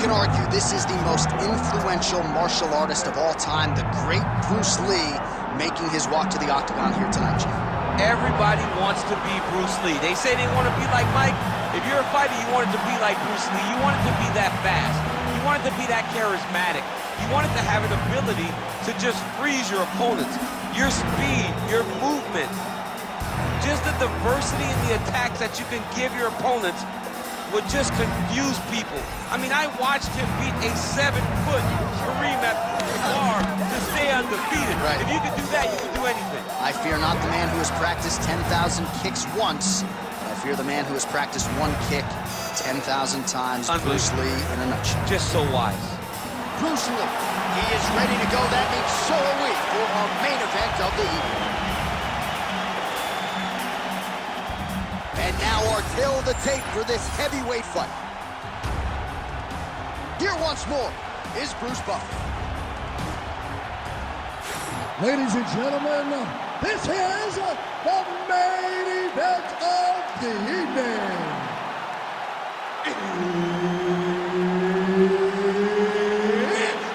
can argue this is the most influential martial artist of all time, the great Bruce Lee, making his walk to the octagon here tonight, Jim. Everybody wants to be Bruce Lee. They say they want to be like Mike. If you're a fighter, you want it to be like Bruce Lee. You want it to be that fast. You want it to be that charismatic. You want it to have an ability to just freeze your opponents. Your speed, your movement, just the diversity in the attacks that you can give your opponents would just confuse people. I mean, I watched him beat a 7-foot Kareem Abdul-Jabbar to stay undefeated. Right. If you could do that, you could do anything. I fear not the man who has practiced 10,000 kicks once. I fear the man who has practiced one kick 10,000 times. Bruce Lee in a nutshell. Just so wise. Bruce Lee, he is ready to go. That means so are we for our main event of the evening. And now our tale of the tape for this heavyweight fight. Here once more is Bruce Buffer. Ladies and gentlemen, this is the main event of the evening. It's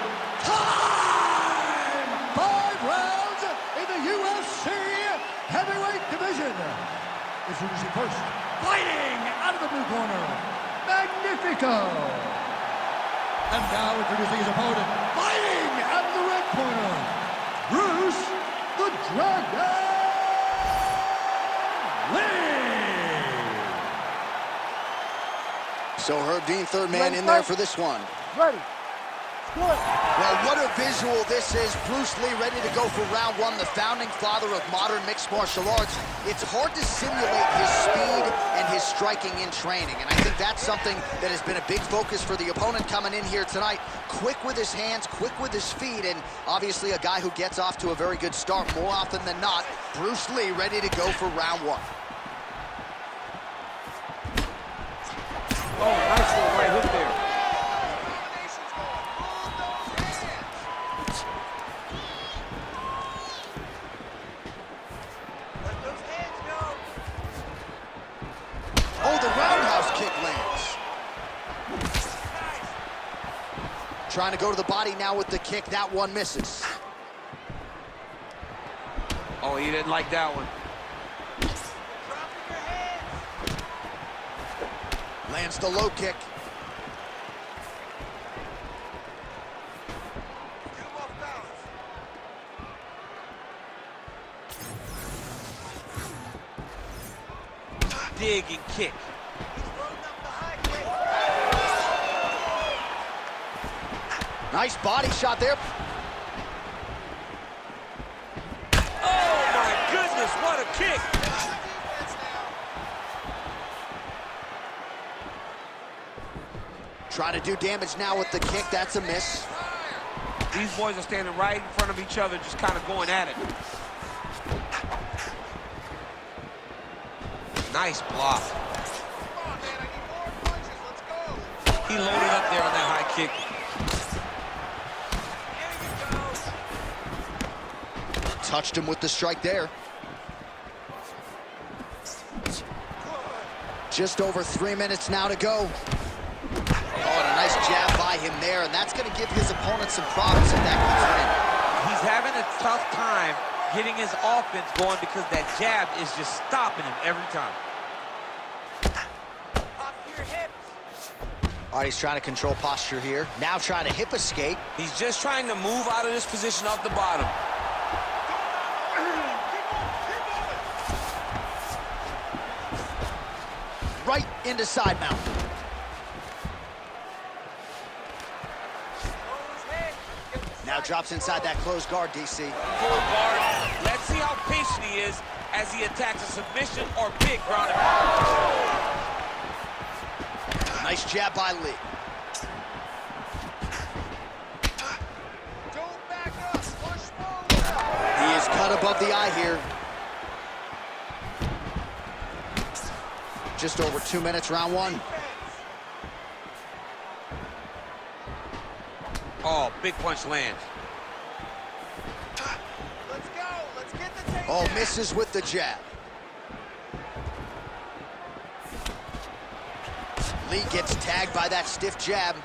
time! 5 rounds in the UFC heavyweight division. Introducing first, fighting out of the blue corner, Magnifico. And now introducing his opponent, fighting out of the red corner, Bruce the Dragon Lee. So Herb Dean, third man in there for this one. Ready. Well, what a visual this is. Bruce Lee ready to go for round one, the founding father of modern mixed martial arts. It's hard to simulate his speed and his striking in training, and I think that's something that has been a big focus for the opponent coming in here tonight. Quick with his hands, quick with his feet, and obviously a guy who gets off to a very good start more often than not. Bruce Lee ready to go for round one. Oh, nice little right hook there. Oh, the roundhouse kick lands. Trying to go to the body now with the kick. That one misses. Oh, he didn't like that one. Lands the low kick. Dig and kick. Nice body shot there. Oh my goodness, what a kick! Trying to do damage now with the kick. That's a miss. These boys are standing right in front of each other, just kind of going at it. Nice block. He loaded up there on that high kick. Touched him with the strike there. Just over 3 minutes now to go. Oh, and a nice jab by him there, and that's going to give his opponent some problems if that keeps in. He's having a tough time getting his offense going because that jab is just stopping him every time. All right, he's trying to control posture here. Now trying to hip escape. He's just trying to move out of this position off the bottom. Right into side mount. Now drops inside that closed guard, DC. Full guard. Let's see how patient he is as he attacks a submission or big ground and pound. Nice jab by Lee. Don't back up. Push forward. He is cut above the eye here. Just over 2 minutes, round one. Oh, big punch lands. Let's go. Let's get the takedown. Oh, misses with the jab. Lee gets tagged by that stiff jab.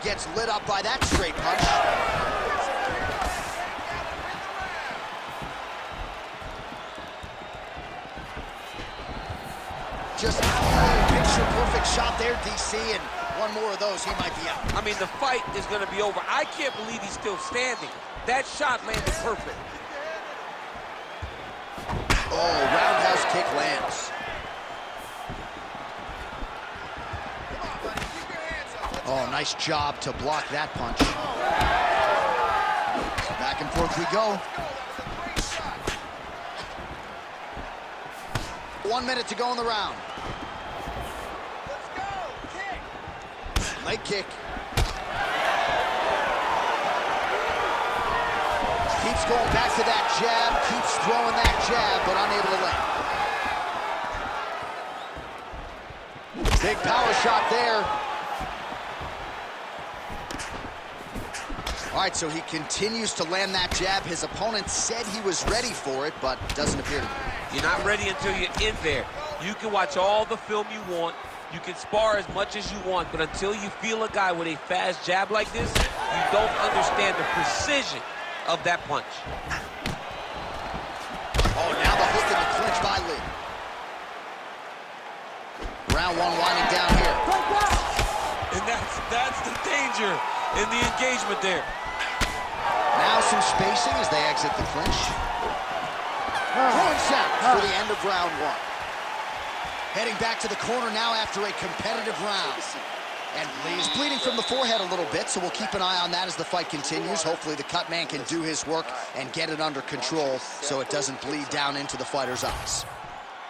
gets lit up by that straight punch. Just picture-perfect shot there, DC, and one more of those, he might be out. I mean, the fight is going to be over. I can't believe he's still standing. That shot landed perfect. Oh, roundhouse kick lands. Oh, nice job to block that punch. Back and forth we go. 1 minute to go in the round. Let's go. Kick. Leg kick. Keeps going back to that jab, keeps throwing that jab, but unable to land. Big power shot there. All right, so he continues to land that jab. His opponent said he was ready for it, but doesn't appear to be. You're not ready until you're in there. You can watch all the film you want. You can spar as much as you want, but until you feel a guy with a fast jab like this, you don't understand the precision of that punch. Oh, now the hook in the clinch by Lee. Round one winding down here. And that's the danger in the engagement there. Now some spacing as they exit the clinch. Throwing sounds for the end of round one. Heading back to the corner now after a competitive round. And Lee's bleeding from the forehead a little bit, so we'll keep an eye on that as the fight continues. Hopefully the cut man can do his work and get it under control so it doesn't bleed down into the fighter's eyes.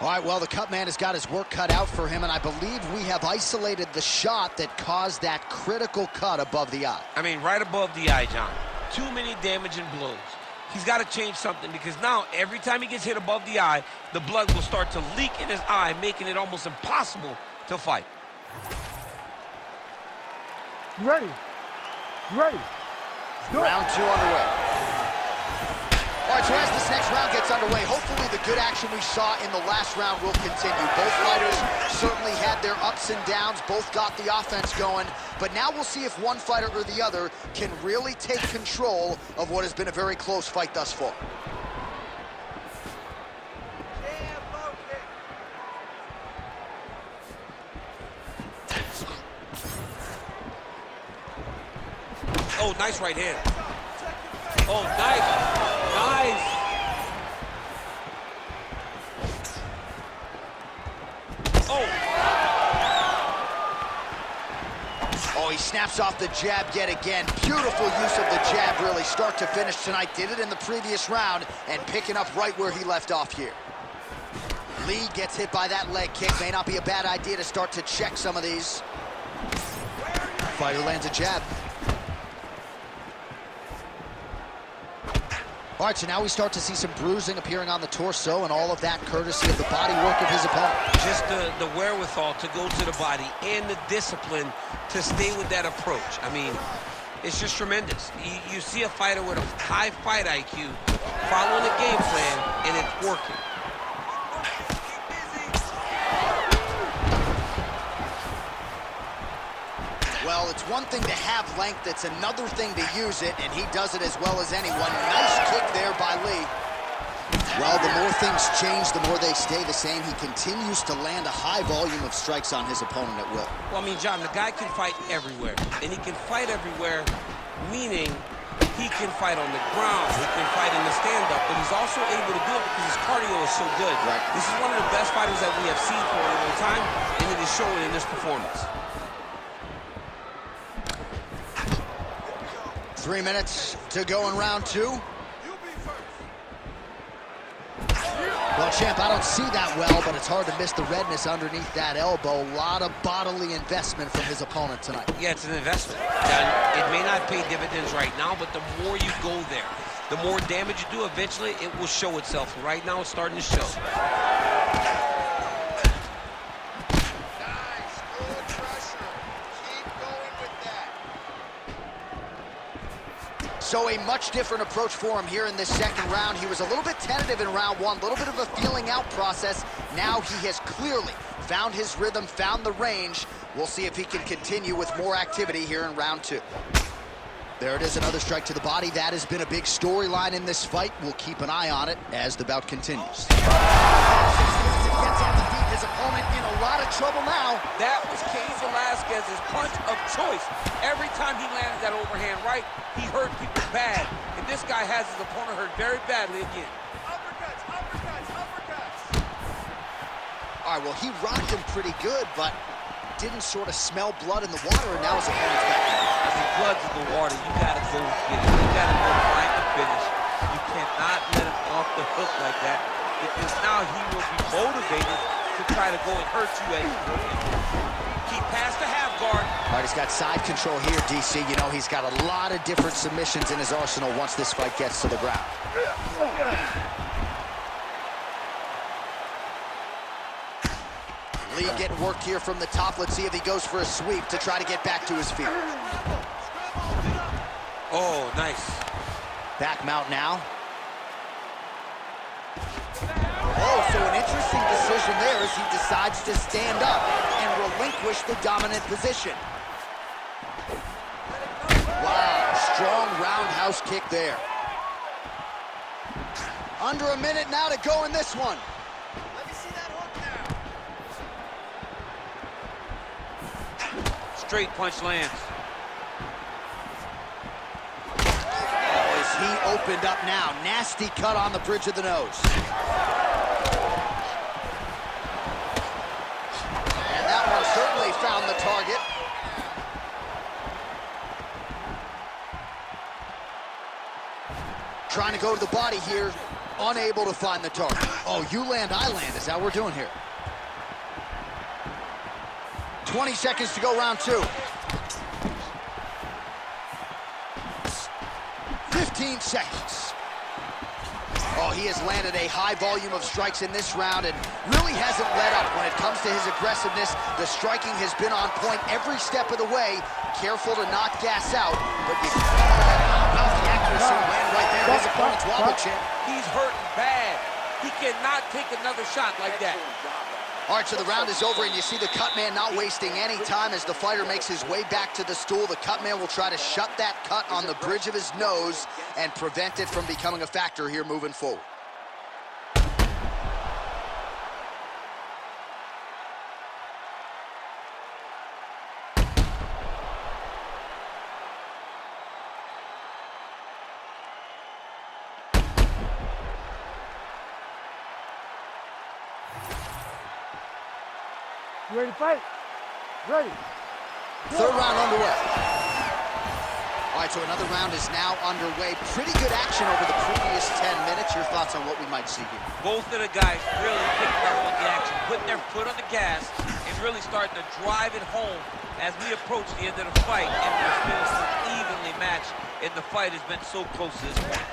All right, well, the cut man has got his work cut out for him, and I believe we have isolated the shot that caused that critical cut above the eye. I mean, right above the eye, John. Too many damaging blows. He's got to change something because now every time he gets hit above the eye, the blood will start to leak in his eye, making it almost impossible to fight. You ready? You ready? Round two underway. All right, so as this next round gets underway, hopefully the good action we saw in the last round will continue. Both fighters certainly had their ups and downs, both got the offense going, but now we'll see if one fighter or the other can really take control of what has been a very close fight thus far. Jab, low kick. Oh, nice right hand. Oh, nice. Nice. Oh. Oh, he snaps off the jab yet again. Beautiful use of the jab, really, start to finish tonight. Did it in the previous round and picking up right where he left off here. Lee gets hit by that leg kick. May not be a bad idea to start to check some of these. Fighter lands a jab. All right, so now we start to see some bruising appearing on the torso, and all of that courtesy of the body work of his opponent. Just the wherewithal to go to the body and the discipline to stay with that approach. I mean, it's just tremendous. You see a fighter with a high fight IQ following a game plan, and it's working. Well, it's one thing to have length, it's another thing to use it, and he does it as well as anyone. Nice kick there by Lee. Well, the more things change, the more they stay the same. He continues to land a high volume of strikes on his opponent at will. Well, I mean, John, the guy can fight everywhere, and he can fight everywhere, meaning he can fight on the ground, he can fight in the stand-up, but he's also able to do it because his cardio is so good. Right. This is one of the best fighters that we have seen for a long time, and it is showing in this performance. 3 minutes to go in round two. Well, champ, I don't see that well, but it's hard to miss the redness underneath that elbow. A lot of bodily investment from his opponent tonight. Yeah, it's an investment. And it may not pay dividends right now, but the more you go there, the more damage you do, eventually it will show itself. Right now, it's starting to show. Nice, good pressure. Keep going with that. So a much different approach for him here in this second round. He was a little bit tentative in round one, a little bit of a feeling out process. Now he has clearly found his rhythm, found the range. We'll see if he can continue with more activity here in round two. There it is, another strike to the body. That has been a big storyline in this fight. We'll keep an eye on it as the bout continues. Gets on the feet, his opponent in a lot of trouble now. That was Cain Velasquez's punch of choice. Every time he landed that overhand right, he hurt people bad. And this guy has his opponent hurt very badly again. Uppercuts, uppercuts, uppercuts. All right, well, he rocked him pretty good, but didn't sort of smell blood in the water, and now his opponent's back. I mean, blood's in the water. You gotta go get it. You gotta go find the finish. You cannot let him off the hook like that, because now he will be motivated to try to go and hurt you as you go in. Keep past the half guard. All right, he's got side control here, DC. You know, he's got a lot of different submissions in his arsenal once this fight gets to the ground. Lee getting worked here from the top. Let's see if he goes for a sweep to try to get back to his feet. Oh, nice. Back mount now. Oh, so an interesting decision there as he decides to stand up and relinquish the dominant position. Wow, strong roundhouse kick there. Under a minute now to go in this one. Let me see that hook now. Straight punch lands. Oh, is he opened up now? Nasty cut on the bridge of the nose. And that one certainly found the target. Trying to go to the body here, unable to find the target. Oh, you land, I land, is that what we're doing here. 20 seconds to go, round two. 15 seconds. Oh, he has landed a high volume of strikes in this round and really hasn't let up when it comes to his aggressiveness. The striking has been on point every step of the way. Careful to not gas out, but you about the accuracy land right there. His opponent's wobble champ. He's hurting bad. He cannot take another shot like that. All right, so the round is over, and you see the cut man not wasting any time as the fighter makes his way back to the stool. The cut man will try to shut that cut on the bridge of his nose and prevent it from becoming a factor here moving forward. You ready to fight? Ready. Third round underway. All right, so another round is now underway. Pretty good action over the previous 10 minutes. Your thoughts on what we might see here? Both of the guys really picking up on the action, putting their foot on the gas, and really starting to drive it home as we approach the end of the fight. And we're still so evenly matched, and the fight has been so close to this point.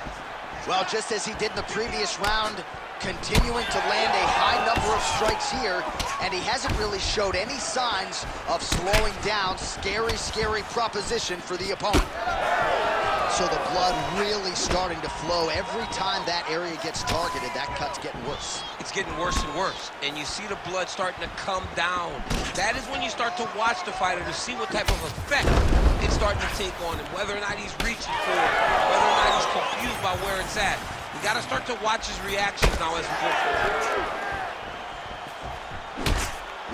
Well, just as he did in the previous round, continuing to land a high number of strikes here, and he hasn't really showed any signs of slowing down. Scary, scary proposition for the opponent. So the blood really starting to flow. Every time that area gets targeted, that cut's getting worse. It's getting worse and worse, and you see the blood starting to come down. That is when you start to watch the fighter to see what type of effect it's starting to take on him, whether or not he's reaching for it, whether or not he's confused by where it's at. We got to start to watch his reactions now as we go forward.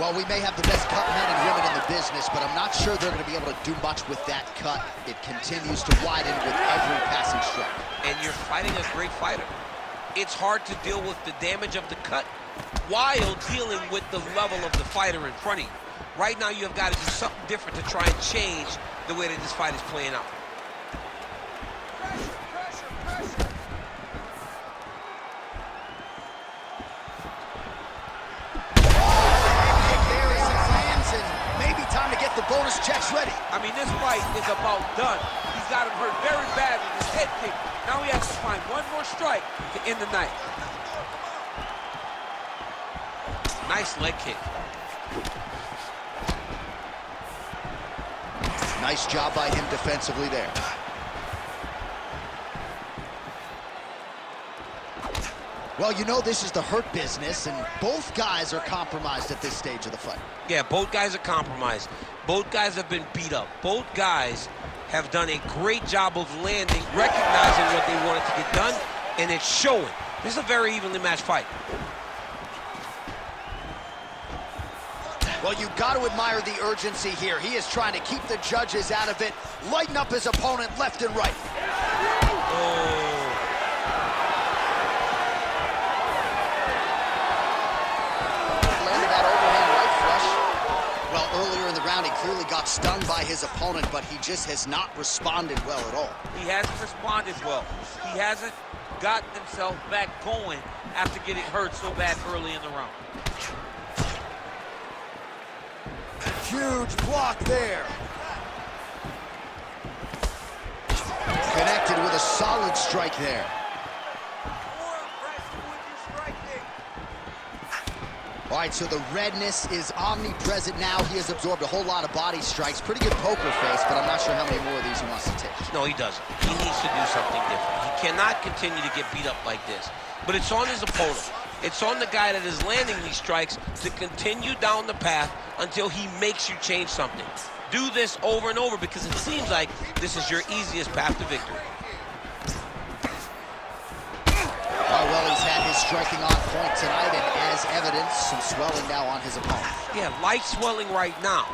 Well, we may have the best cut men and women in the business, but I'm not sure they're going to be able to do much with that cut. It continues to widen with every passing strike. And you're fighting a great fighter. It's hard to deal with the damage of the cut while dealing with the level of the fighter in front of you. Right now, you have got to do something different to try and change the way that this fight is playing out. The bonus checks ready. I mean, this fight is about done. He's got him hurt very bad with his head kick. Now he has to find one more strike to end the night. Nice leg kick. Nice job by him defensively there. Well, you know this is the hurt business, and both guys are compromised at this stage of the fight. Yeah, both guys are compromised. Both guys have been beat up. Both guys have done a great job of landing, recognizing what they wanted to get done, and it's showing. This is a very evenly matched fight. Well, you've got to admire the urgency here. He is trying to keep the judges out of it, lighten up his opponent left and right. Oh. Landed that overhand right flush. Well, earlier in the round, he clearly got stung by his opponent, but he just has not responded well at all. He hasn't responded well. He hasn't gotten himself back going after getting hurt so bad early in the round. Huge block there. Connected with a solid strike there. All right, so the redness is omnipresent now. He has absorbed a whole lot of body strikes. Pretty good poker face, but I'm not sure how many more of these he wants to take. No, he doesn't. He needs to do something different. He cannot continue to get beat up like this. But it's on his opponent. It's on the guy that is landing these strikes to continue down the path until he makes you change something. Do this over and over because it seems like this is your easiest path to victory. Oh, well, he's had his striking on point tonight, and as evidence, some swelling now on his opponent. Yeah, light swelling right now.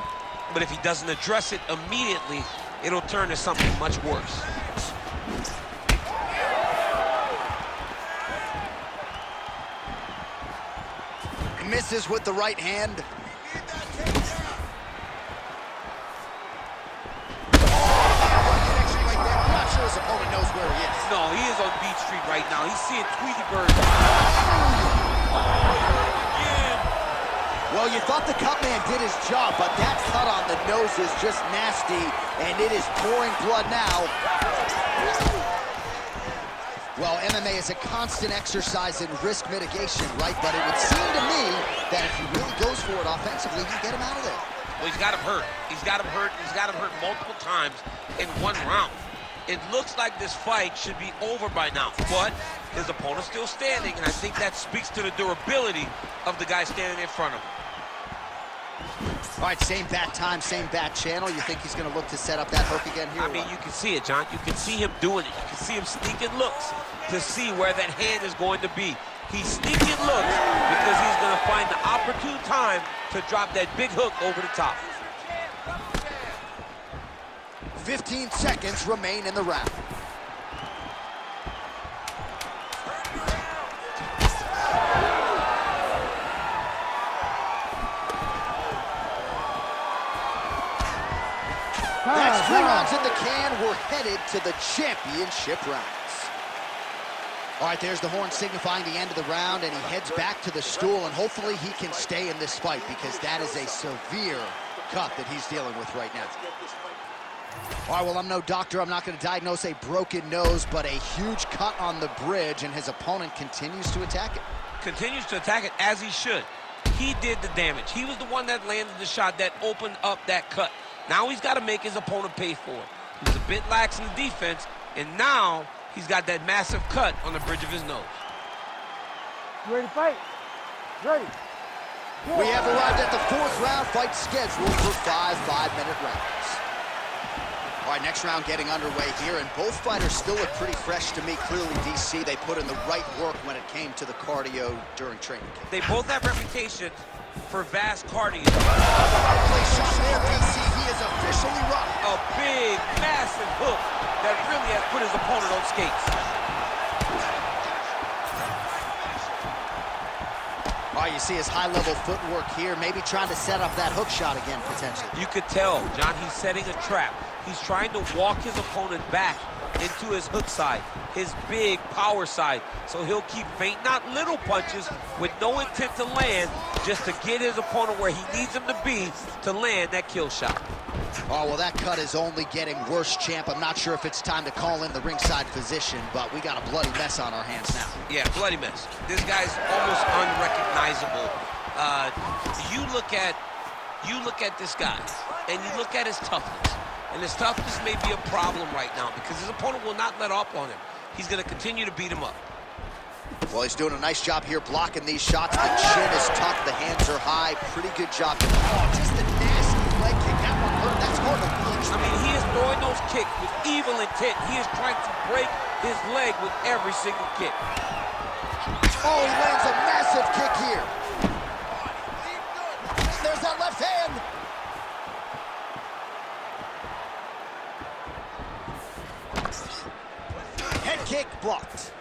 But if he doesn't address it immediately, it'll turn to something much worse. Misses with the right hand. I'm not sure his opponent knows where he is. No, he is on Beach Street right now. He's seeing Tweety Bird. Well, you thought the cut man did his job, but that cut on the nose is just nasty, and it is pouring blood now. Well, MMA is a constant exercise in risk mitigation, right? But it would seem to me that if he really goes for it offensively, you get him out of there. Well, he's got him hurt. He's got him hurt. He's got him hurt multiple times in one round. It looks like this fight should be over by now, but his opponent's still standing, and I think that speaks to the durability of the guy standing in front of him. All right, same bat time, same bat channel. You think he's going to look to set up that hook again here? I mean, you can see it, John. You can see him doing it. You can see him sneaking looks to see where that hand is going to be. He's sneaking looks because he's going to find the opportune time to drop that big hook over the top. 15 seconds remain in the round. That's 3 rounds in the can. We're headed to the championship rounds. All right, there's the horn signifying the end of the round, and he heads back to the stool, and hopefully he can stay in this fight because that is a severe cut that he's dealing with right now. All right, well, I'm no doctor. I'm not going to diagnose a broken nose, but a huge cut on the bridge, and his opponent continues to attack it. Continues to attack it as he should. He did the damage. He was the one that landed the shot that opened up that cut. Now he's got to make his opponent pay for it. He's a bit lax in the defense, and now he's got that massive cut on the bridge of his nose. You ready to fight? Ready. We have arrived at the 4th round fight scheduled for 5 5-minute rounds. All right, next round getting underway here, and both fighters still look pretty fresh to me. Clearly, DC, they put in the right work when it came to the cardio during training camp. They both have reputations for vast cardio. Place shot there, DC. He is officially rocked. A big, massive hook that really has put his opponent on skates. All right, you see his high-level footwork here, maybe trying to set up that hook shot again, potentially. You could tell, John, he's setting a trap. He's trying to walk his opponent back into his hook side, his big power side. So he'll keep feint, not little punches, with no intent to land, just to get his opponent where he needs him to be to land that kill shot. Oh, well, that cut is only getting worse, champ. I'm not sure if it's time to call in the ringside physician, but we got a bloody mess on our hands now. Yeah, bloody mess. This guy's almost unrecognizable. You look at this guy, and you look at his toughness. And his toughness may be a problem right now because his opponent will not let up on him. He's going to continue to beat him up. Well, he's doing a nice job here blocking these shots. The chin is tucked, the hands are high. Pretty good job. Oh, just a nasty leg kick. That one hurt. That's hard to reach. I mean, he is throwing those kicks with evil intent. He is trying to break his leg with every single kick. Oh, he lands a massive kick here. There's that left hand. Head kick blocked.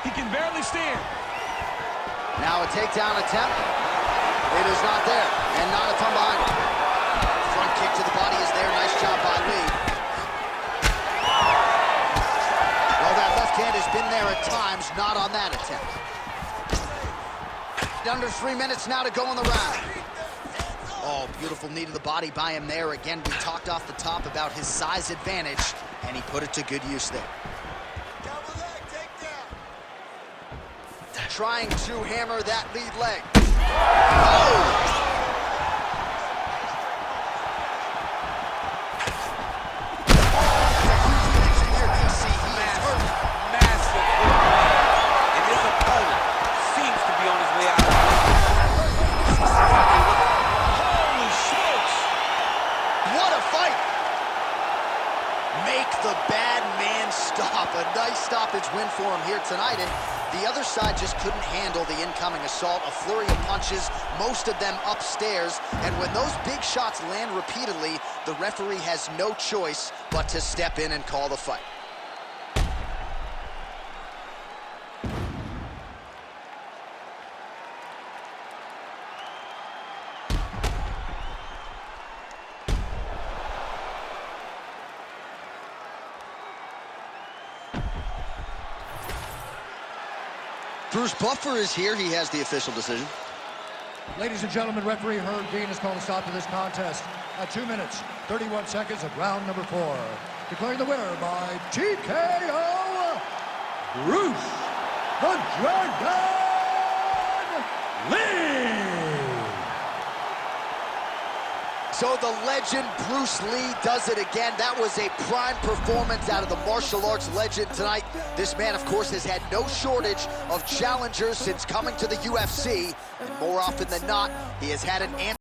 He can barely stand. Now a takedown attempt. It is not there, and not a from behind it. Front kick to the body is there. Nice job by Lee. Well, that left hand has been there at times, not on that attempt. Under 3 minutes now to go in the round. Oh, beautiful knee to the body by him there. Again, we talked off the top about his size advantage, and he put it to good use there. Trying to hammer that lead leg. Oh! Massive. And his opponent seems to be on his way out. Holy smokes! What a fight! Make the bad man stop. A nice stoppage win for him here tonight. And the other side just couldn't handle the incoming assault. A flurry of punches, most of them upstairs. And when those big shots land repeatedly, the referee has no choice but to step in and call the fight. Bruceleeufc is here. He has the official decision. Ladies and gentlemen, referee Herb Dean has called a stop to this contest at 2 minutes, 31 seconds of round number 4. Declaring the winner by TKO, Bruce the Dragon Lee! So the legend Bruce Lee does it again. That was a prime performance out of the martial arts legend tonight. This man, of course, has had no shortage of challengers since coming to the UFC. And more often than not, he has had an answer.